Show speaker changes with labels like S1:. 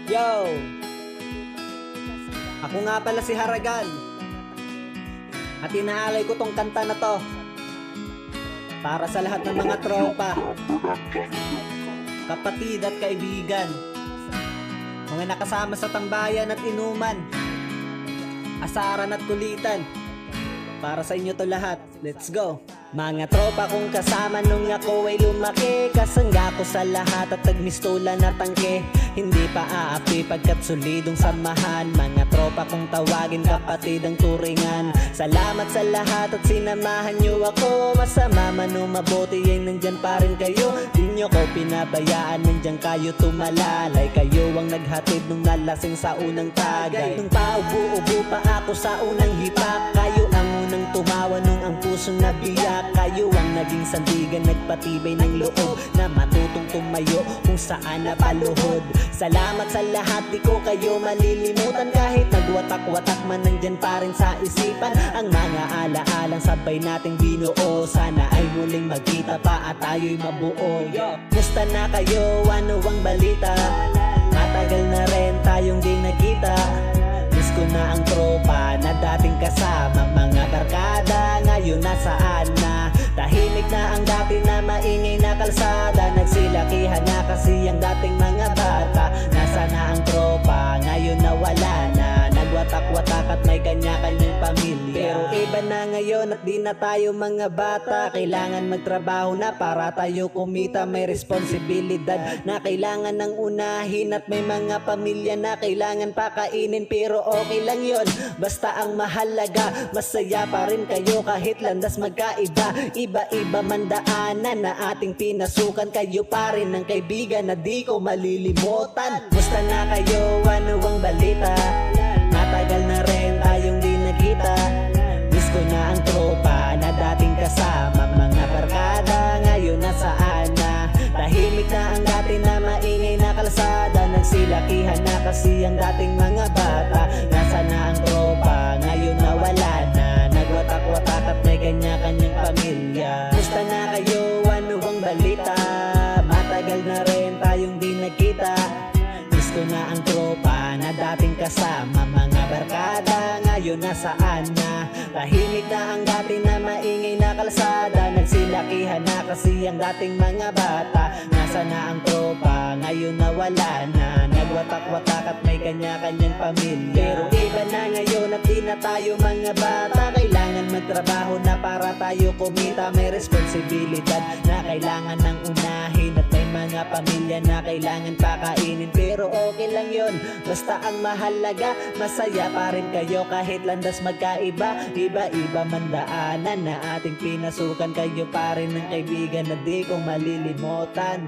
S1: Yo! Ako nga pala si Haragan. At inaalay ko tong kanta na to para sa lahat ng mga tropa, kapatid at kaibigan, mga nakasama sa tambayan at inuman, asaran at kulitan. Para sa inyo to lahat. Let's go! Mga tropa kong kasama nung ako ay lumaki, kasangga ko sa lahat at nagmistulan at tangke. Hindi pa aapi pagkat solidong samahan. Mga tropa kong tawagin kapatid ang turingan. Salamat sa lahat at sinamahan nyo ako. Masama man o mabuti ay nandyan pa rin kayo. Di nyo ko pinabayaan, nandyan kayo tumalalay. Kayo ang naghatid nung nalasing sa unang tagay. Nung paubo-ubo pa ako sa unang hipak, kayo ang unang tumawa nung ang puso nabiyak. Kayo ang naging sandigan, nagpatibay ng loob na matutong tumayo kung saan napaluhod. Salamat sa lahat, di ko kayo malilimutan. Kahit nagwatak-watak man, nandyan pa rin sa isipan ang mga alaalang sabay nating binuo. Sana ay muling magkita pa at tayo'y mabuo. Musta na kayo? Ano ang balita? Matagal na rin tayong di nagkita. Miss ko na ang tropa na dating kasama. Mga barkada ngayon nasaan na? Tahimik na ang dati na maingay na kalsada. Nagsilakihan na kasi ang dating mga bata. Nasa na ang tropa, ngayon nawala na. Nagwatak-watak at may kanya-kanyang pamilya. Pero iba na ngayon at di na tayo mga bata. Kailangan magtrabaho na para tayo kumita. May responsibilidad na kailangan ng unahin. At may mga pamilya na kailangan pakainin. Pero okay lang yon, basta ang mahalaga masaya pa rin kayo kahit landas magkaiba. Iba-iba man daanan na ating pinasukan. Kayo pa rin ang kaibigan na di ko malilimutan. Musta na kayo? Ano ang balita? Matagal na rin tayong di nakita. Miss ko na ang tropa na dating kasama. Mga barkada ngayon nasaan na? Tahimik na ang dati na maingay na kalsada. Nagsilakihan na kasi ang dating mga bata. Nasa na ang tropa, ngayon nawala na. Nagwatak-watak at may kanya-kanyang pamilya. Musta na kayo? Ano ang balita? Matagal na rin tayong di nagkita. Miss ko na ang tropa na dating kasama. Mga barkada ngayon nasaan na? Tahimik na ang dati na maingay na kalsada. Nagsilakihan na kasi ang dating mga bata. Nasa na ang tropa, ngayon nawala na. Nagwatak-watak at may kanya-kanyang pamilya. Pero iba na ngayon at di na tayo mga bata. Kailangan magtrabaho na para tayo kumita. May responsibilidad na kailangan ng unahin. At may mga pamilya na kailangan pakainin. Pero okay lang yon, basta ang mahalaga masaya pa rin kayo kahit landas magkaiba. Iba-iba man daanan na ating pinasukan. Kayo pa rin ang kaibigan na di ko malilimutan.